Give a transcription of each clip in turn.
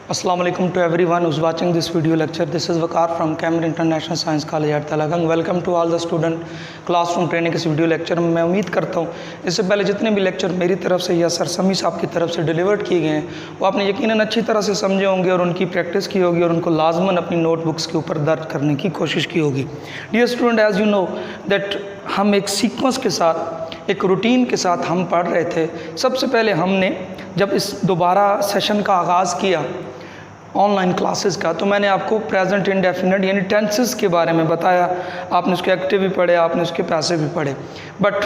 Assalamu alaikum to everyone who's watching this video lecture. This is Waqar from Cambridge International Science College at Talagang. Welcome to all the student classroom training इस video lecture में। मैं उम्मीद करता हूँ इससे पहले जितने भी लेक्चर मेरी तरफ से या सर समी साहब की तरफ से डिलीवर्ड किए गए हैं वो आपने यकीनन अच्छी तरह से समझे होंगे और उनकी प्रैक्टिस की होगी और उनको लाजमन अपनी नोटबुक्स के ऊपर दर्ज करने की कोशिश की होगी। Dear student, as you know that हम एक सीक्वेंस के साथ, एक रूटीन के साथ हम पढ़ रहे थे। सबसे पहले हमने जब इस दोबारा सेशन का आगाज़ किया ऑनलाइन क्लासेस का, तो मैंने आपको प्रेजेंट इंडेफिनिट यानी टेंसेस के बारे में बताया। आपने उसके एक्टिव भी पढ़े, आपने उसके पैसिव भी पढ़े। But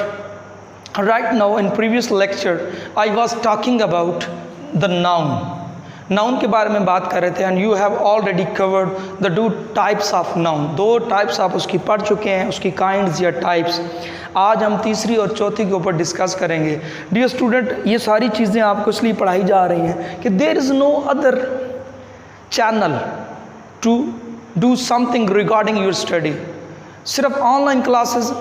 right now in previous lecture I was talking about the noun के बारे में बात कर रहे थे। And you have already covered the two types of noun. दो टाइप्स आप उसकी पढ़ चुके हैं, उसकी काइंड्स या टाइप्स। आज हम तीसरी और चौथी के ऊपर डिस्कस करेंगे। डियर स्टूडेंट, ये सारी चीज़ें आपको इसलिए पढ़ाई जा रही हैं कि there is no other channel to do something regarding your study. सिर्फ ऑनलाइन क्लासेस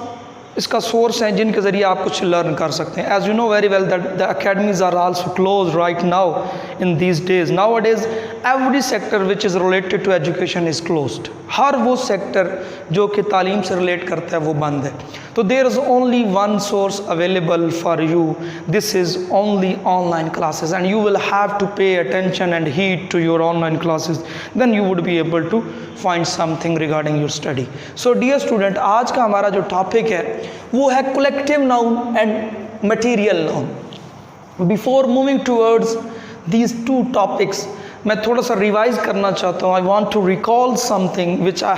इसका सोर्स हैं जिनके ज़रिए आप कुछ लर्न कर सकते हैं। As you know very well that the academies are also close right now in these days. Now days every sector which is related to education is closed. हर वो सेक्टर जो कि तालीम से रिलेट करता है वो बंद है। तो there is only one source available for you, this is only online classes and you will have to pay attention and heed to your online classes, then you would be able to find something regarding your study. So dear student, आज का हमारा जो topic है वो है collective noun and material noun. Before moving towards these two topics, मैं थोड़ा सा रिवाइज करना चाहता हूँ। आई want to recall something which I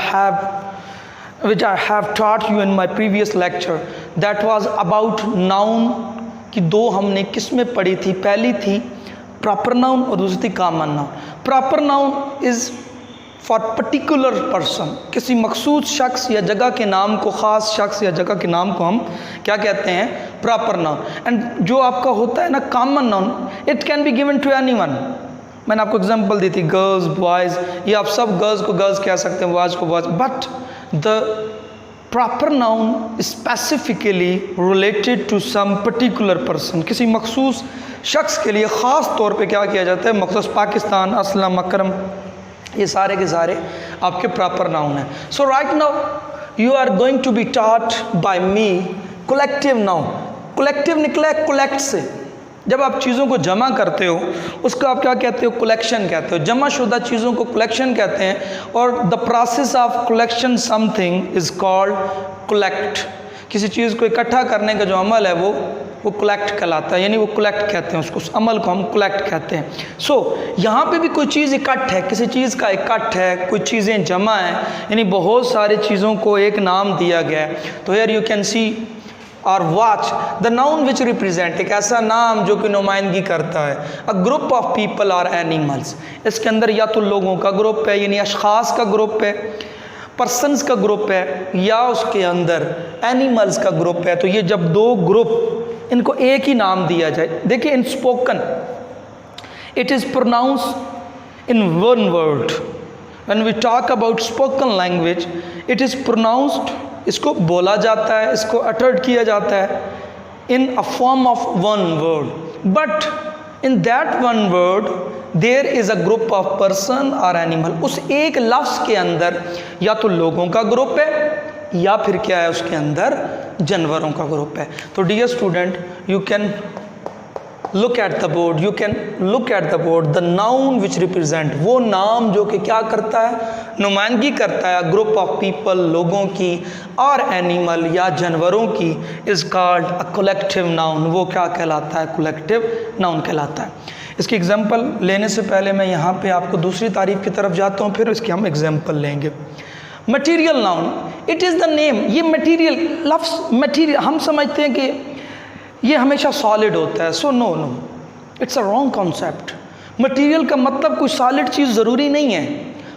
have taught you in my previous lecture, that was about noun की दो हमने किस्में पढ़ी थी। पहली थी प्रॉपर नाउन और दूसरी थी common noun. Proper noun is for particular person, किसी मखसूस शख्स या जगह के नाम को, ख़ास शख्स या जगह के नाम को हम क्या कहते हैं? Proper noun. एंड जो आपका होता है ना common noun, it can be given to anyone. मैंने आपको एग्जांपल दी थी गर्ल्स, बॉयज़, ये आप सब गर्ल्स को गर्ल्स कह सकते हैं, बॉयज़ को boys. But the proper noun specifically related to some particular person, किसी मखसूस शख्स के लिए ख़ास तौर पे क्या किया जाता है? मखसूस पाकिस्तान, असलम, अकरम, ये सारे के सारे आपके प्रॉपर नाउन हैं। So right now you are going to be taught by me collective noun. Collective निकला है कलेक्ट से। जब आप चीज़ों को जमा करते हो उसको आप क्या कहते हो? कलेक्शन कहते हो। जमा शुदा चीज़ों को कलेक्शन कहते हैं। और the process of collection something is called collect. किसी चीज़ को इकट्ठा करने का जो अमल है वो कलेक्ट कहलाता है, यानी वो कलेक्ट कहते हैं उसको, उस अमल को हम कलेक्ट कहते हैं। सो यहाँ पे भी कोई चीज़ इकट्ठ है, किसी चीज़ का इकट्ठ है, कुछ चीज़ें जमा हैं, यानी बहुत सारी चीज़ों को एक नाम दिया गया है। तो हियर यू कैन सी और watch the noun which represent, एक ऐसा नाम जो कि नुमाइंदगी करता है अ ग्रुप ऑफ पीपल और एनिमल्स। इसके अंदर या तो लोगों का ग्रुप है, यानी अशखास का ग्रुप है, पर्सन्स का ग्रुप है, या उसके अंदर एनिमल्स का ग्रुप है। तो ये जब दो ग्रुप, इनको एक ही नाम दिया जाए। देखिए in spoken it is pronounced in one word. When we talk about spoken language it is pronounced, इसको बोला जाता है, इसको अटर्ड किया जाता है in a form of one word. But in that one word there is a group of person और animal. उस एक लफ्ज़ के अंदर या तो लोगों का ग्रुप है या फिर क्या है उसके अंदर जानवरों का ग्रुप है। तो dear student, you can look at the board, you can look at the board the noun which represent, वो नाम जो कि क्या करता है? नुमाइंदगी करता है ग्रुप ऑफ पीपल, लोगों की, और एनिमल या जानवरों की, is called a collective noun. वो क्या कहलाता है? कलेक्टिव नाउन कहलाता है। इसकी एग्जांपल लेने से पहले मैं यहाँ पे आपको दूसरी तारीफ की तरफ जाता हूँ, फिर इसकी हम एग्जांपल लेंगे। Material noun, it is the name. ये मटीरियल लफ्ज़, मटीरियल हम समझते हैं कि ये हमेशा सॉलिड होता है। So no, it's a wrong concept. Material का मतलब कोई सॉलिड चीज़ ज़रूरी नहीं है।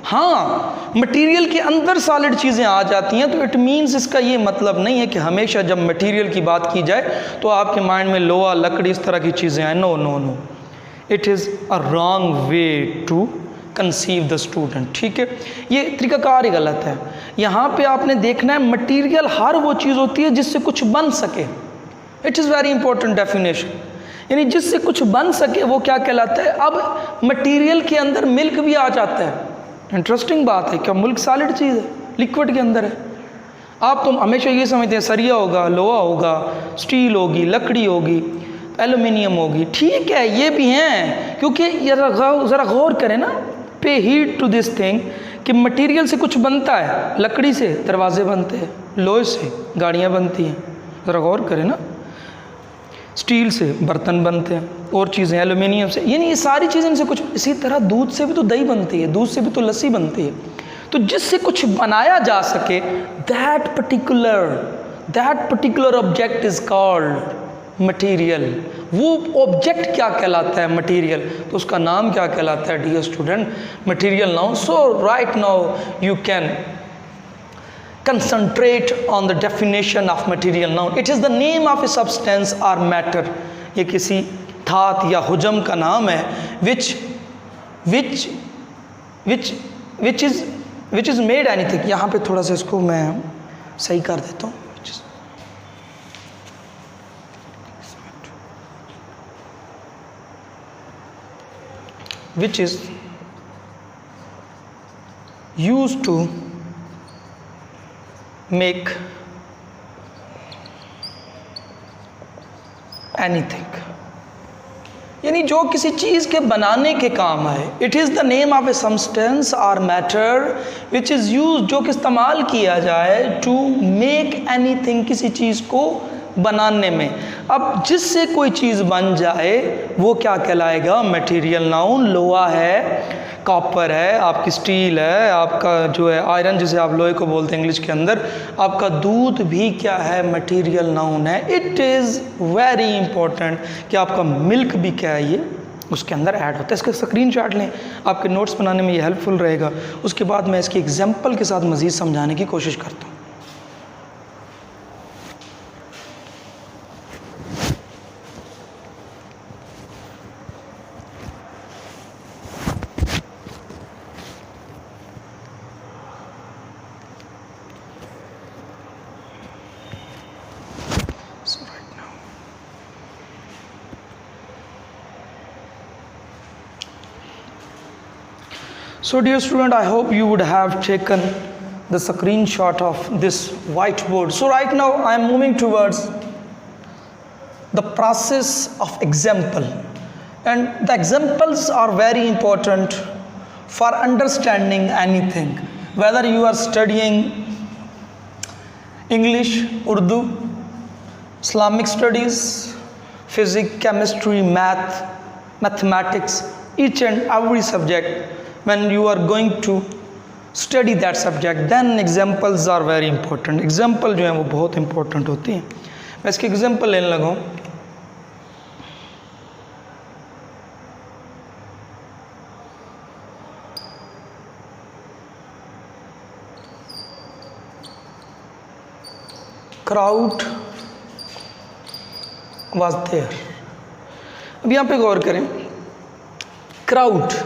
हाँ, मटीरियल के अंदर सॉलिड चीज़ें आ जाती हैं, तो इट मीन्स इसका ये मतलब नहीं है कि हमेशा जब मटीरियल की बात की जाए तो आपके माइंड में लोहा, लकड़ी, इस तरह की चीज़ें आए। No, it is a wrong way to conceive the student. ठीक है, ये तरीकाकार ही गलत है। यहाँ पे आपने देखना है मटीरियल हर वो चीज़ होती है जिससे कुछ बन सके। It is very important definition. यानी जिससे कुछ बन सके वो क्या कहलाता है। अब मटेरियल के अंदर मिल्क भी आ जाता है। इंटरेस्टिंग बात है, क्या मिल्क सॉलिड चीज़ है, लिक्विड के अंदर है। आप तो हमेशा ये समझते हैं सरिया होगा, लोहा होगा, स्टील होगी, लकड़ी होगी, एल्युमिनियम होगी। ठीक है, ये भी हैं, क्योंकि ज़रा गौर करें ना, पे हीट टू दिस थिंग कि मटेरियल से कुछ बनता है। लकड़ी से दरवाजे बनते हैं, लोहे से गाड़ियाँ बनती हैं, ज़रा गौर करें ना। स्टील से बर्तन बनते हैं और चीज़ें, एल्युमिनियम से, यानी ये सारी चीज़ें इनसे कुछ। इसी तरह दूध से भी तो दही बनती है, दूध से भी तो लस्सी बनती है। तो जिससे कुछ बनाया जा सके, that particular object is called material. वो ऑब्जेक्ट क्या कहलाता है, मटेरियल, तो उसका नाम क्या कहलाता है dear student, material noun. So right now you can concentrate on the definition of material noun. It is the name of a substance or matter. ये किसी धात या हुजम का नाम है which is made anything. यहाँ पे थोड़ा सा इसको मैं सही कर देता हूँ। Which is used to make anything, यानी जो किसी चीज़ के बनाने के काम आए। It is the name of A substance और मैटर विच इज़ यूज, जो कि इस्तेमाल किया जाए टू मेक एनीथिंग, किसी चीज़ को बनाने में। अब जिससे कोई चीज़ बन जाए वो क्या कहलाएगा, मटेरियल नाउन। लोहा है, कॉपर है, आपकी स्टील है, आपका जो है आयरन, जिसे आप लोहे को बोलते हैं इंग्लिश के अंदर, आपका दूध भी क्या है, मटेरियल नाउन है। इट इज़ वेरी इंपॉर्टेंट कि आपका मिल्क भी क्या है, ये उसके अंदर ऐड होता है। इसका स्क्रीनशॉट लें, आपके नोट्स बनाने में ये हेल्पफुल रहेगा। उसके बाद मैं इसकी एग्जांपल के साथ मज़ीद समझाने की कोशिश करता हूँ। So dear student, I hope you would have taken the screenshot of this whiteboard. So right now I am moving towards the process of example, and the examples are very important for understanding anything, whether you are studying English, Urdu, Islamic studies, physics, chemistry, mathematics, each and every subject. When you are going to study that subject, then examples are very important. Example जो है वो बहुत important होती हैं। मैं इसकी example लेने लगा हूँ। Crowd was there. अब यहाँ पे गौर करें, crowd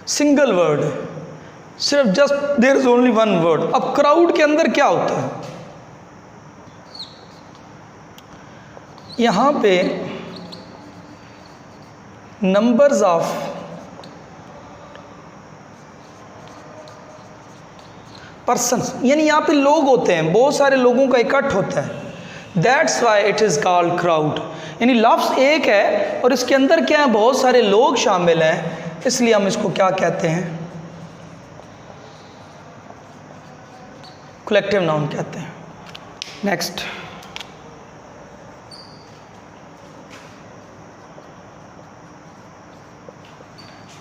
सिंगल वर्ड है, सिर्फ just there is only one word. अब क्राउड के अंदर क्या होता है, यहाँ पे नंबर्स ऑफ पर्सन्स, यानी यहाँ पे लोग होते हैं, बहुत सारे लोगों का इकट्ठ होता है। That's why it is called crowd. यानी लफ्ज़ एक है और इसके अंदर क्या है, बहुत सारे लोग शामिल हैं, इसलिए हम इसको क्या कहते हैं, कलेक्टिव नाउन कहते हैं। नेक्स्ट,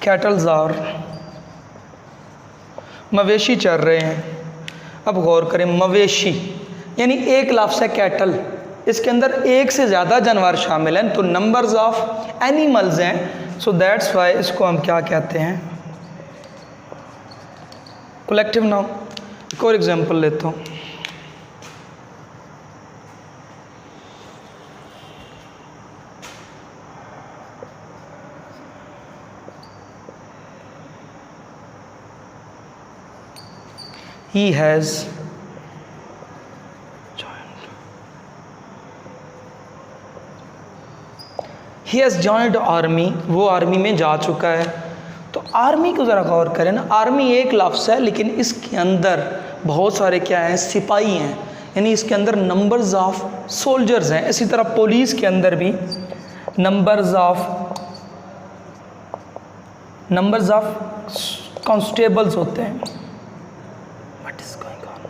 कैटल्स आर, मवेशी चर रहे हैं। अब गौर करें, मवेशी यानी एक लफ्ज़ है कैटल, इसके अंदर एक से ज़्यादा जानवर शामिल हैं, तो नंबर्स ऑफ एनिमल्स हैं। सो दैट्स वाई इसको हम क्या कहते हैं, कलेक्टिव नाउन। एक और एग्जांपल लेता हूँ, he has he has joined army, वो आर्मी में जा चुका है। तो आर्मी को ज़रा गौर करें ना, आर्मी एक लफ्ज़ है लेकिन इसके अंदर बहुत सारे क्या हैं, सिपाही हैं, यानी इसके अंदर नंबर्स ऑफ सोल्जर्स हैं। इसी तरह पुलिस के अंदर भी नंबर्स ऑफ कांस्टेबल्स होते हैं। What is going on?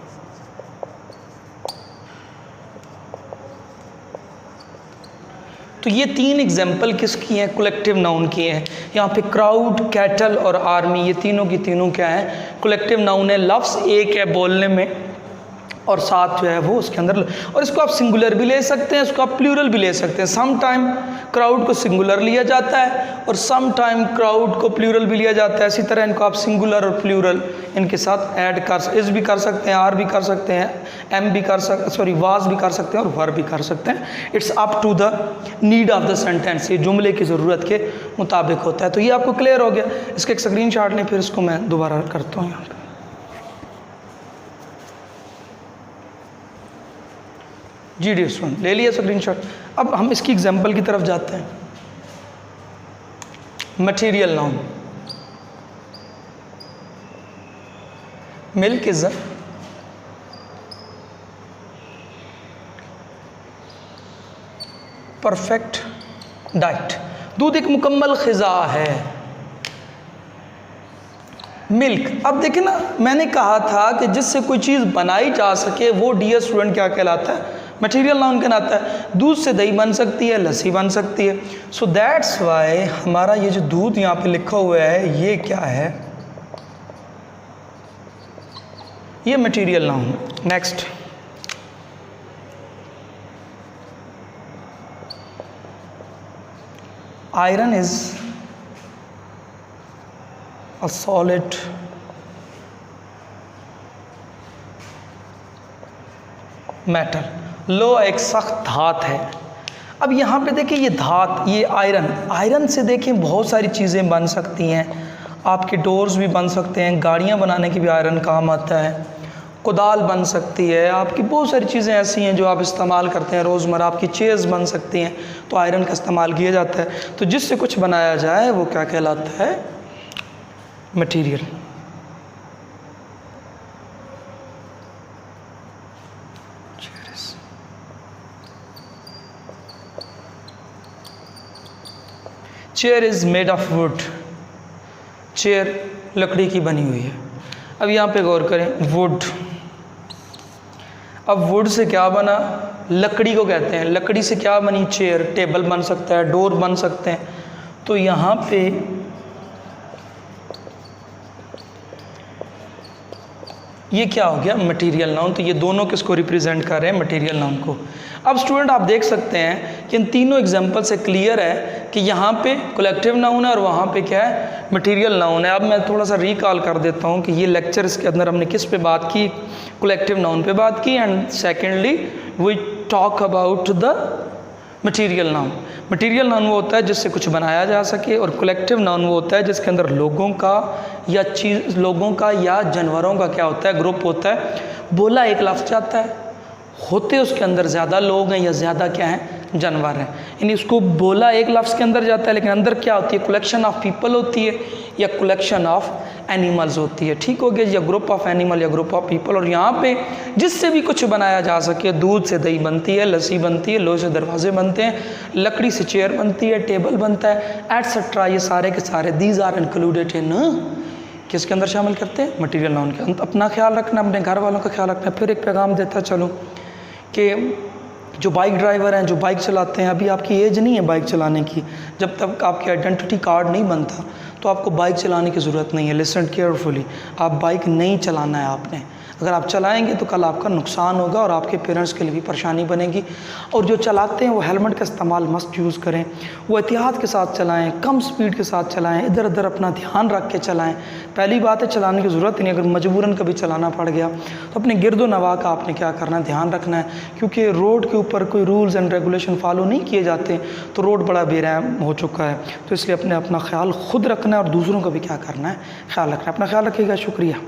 तो ये 3 एग्जाम्पल किसकी हैं, कलेक्टिव नाउन की हैं। यहाँ पे क्राउड, कैटल और आर्मी, ये तीनों की तीनों क्या है, कलेक्टिव नाउन है। लफ्ज़ एक है बोलने में और साथ जो है वो उसके अंदर, और इसको आप सिंगुलर भी ले सकते हैं, इसको आप प्लूरल भी ले सकते हैं। सम टाइम क्राउड को सिंगुलर लिया जाता है और सम टाइम क्राउड को प्लूरल भी लिया जाता है। इसी तरह इनको आप सिंगुलर और प्लूरल इनके साथ ऐड इस भी कर सकते हैं, आर भी कर सकते हैं, एम भी कर सकते, सॉरी वाज भी कर सकते हैं और वर भी कर सकते हैं। It's up to the need of the sentence, ये जुमले की ज़रूरत के मुताबिक होता है। तो ये आपको क्लियर हो गया। इसके एक स्क्रीन शॉट लें, फिर इसको मैं दोबारा करता हूँ यहाँ पर। जी डी स्टूडेंट ले लिया स्क्रीनशॉट। अब हम इसकी एग्जांपल की तरफ जाते हैं। Material noun, milk is a perfect diet, दूध एक मुकम्मल ग़िज़ा है। मिल्क, अब देखें ना, मैंने कहा था कि जिससे कोई चीज़ बनाई जा सके वो डियर स्टूडेंट क्या कहलाता है, मटेरियल नाउन कहलाता है। दूध से दही बन सकती है, लस्सी बन सकती है। सो दैट्स वाई हमारा ये जो दूध यहाँ पे लिखा हुआ है ये क्या है, ये material noun. Next, iron is a solid metal, लो एक सख्त धात है। अब यहाँ पे देखिए ये धात, ये आयरन से देखें बहुत सारी चीज़ें बन सकती हैं। आपके डोर्स भी बन सकते हैं, गाड़ियाँ बनाने की भी आयरन काम आता है, कुदाल बन सकती है, आपकी बहुत सारी चीज़ें ऐसी हैं जो आप इस्तेमाल करते हैं रोज़मर्रा। आपकी चेयर्स बन सकती हैं, तो आयरन का इस्तेमाल किया जाता है। तो जिससे कुछ बनाया जाए वो क्या कहलाता है, material. Chair is made of would, chair लकड़ी की बनी हुई है। अब यहाँ पे गौर करें, वुड, अब वुड से क्या बना, लकड़ी को कहते हैं। लकड़ी से क्या बनी, चेयर, टेबल बन सकता है, डोर बन सकते हैं। तो यहाँ पे ये क्या हो गया, मटेरियल नाउन। तो ये दोनों किसको रिप्रेजेंट कर रहे हैं, मटेरियल नाउन को। अब स्टूडेंट आप देख सकते हैं कि इन तीनों एग्जांपल से क्लियर है कि यहाँ पे कलेक्टिव नाउन है और वहाँ पे क्या है, मटेरियल नाउन है। अब मैं थोड़ा सा रिकॉल कर देता हूँ कि ये लेक्चर इसके अंदर हमने किस पे बात की, कलेक्टिव नाउन पे बात की, and secondly we talk about the material noun. Material noun वो होता है जिससे कुछ बनाया जा सके, और कलेक्टिव नाउन वो होता है जिसके अंदर लोगों का या लोगों का या जानवरों का क्या होता है, ग्रुप होता है। बोला एक लफ्ज़ जाता है, होते उसके अंदर ज़्यादा लोग हैं या ज़्यादा क्या हैं, जानवर हैं। यानी उसको बोला एक लफ्ज़ के अंदर जाता है, लेकिन अंदर क्या होती है, कलेक्शन ऑफ पीपल होती है या कलेक्शन ऑफ एनिमल्स होती है। ठीक हो गया, या ग्रुप ऑफ एनिमल या ग्रुप ऑफ पीपल। और यहाँ पे जिससे भी कुछ बनाया जा सके, दूध से दही बनती है, लस्सी बनती है, लोहे से दरवाजे बनते हैं, लकड़ी से चेयर बनती है, टेबल बनता है, एटसेट्रा। ये सारे के सारे दीज आर इंक्लूडेड इन किसके अंदर शामिल करते हैं, मटेरियल नाउन के अंदर। अपना ख्याल रखना, अपने घर वालों का ख्याल रखना। फिर एक पैगाम देता चलो कि जो बाइक ड्राइवर हैं, जो बाइक चलाते हैं, अभी आपकी एज नहीं है बाइक चलाने की। जब तक आपकी आइडेंटिटी कार्ड नहीं बनता तो आपको बाइक चलाने की ज़रूरत नहीं है। लिसन केयरफुली, आप बाइक नहीं चलाना है आपने। अगर आप चलाएंगे तो कल आपका नुकसान होगा और आपके पेरेंट्स के लिए भी परेशानी बनेगी। और जो चलाते हैं वो हेलमेट का इस्तेमाल मस्ट यूज़ करें, वो एहतियात के साथ चलाएं, कम स्पीड के साथ चलाएं, इधर उधर अपना ध्यान रख के चलाएं। पहली बात है, चलाने की ज़रूरत नहीं, अगर मजबूरन कभी चलाना पड़ गया तो अपने गिरदो नवा का आपने क्या करना है, ध्यान रखना है। क्योंकि रोड के ऊपर कोई रूल्स एंड रेगुलेशन फॉलो नहीं किए जाते तो रोड बड़ा बेरहम हो चुका है। तो इसलिए अपना ख्याल खुद रखना है और दूसरों का भी क्या करना है, ख्याल रखना है। अपना ख्याल रखिएगा। शुक्रिया।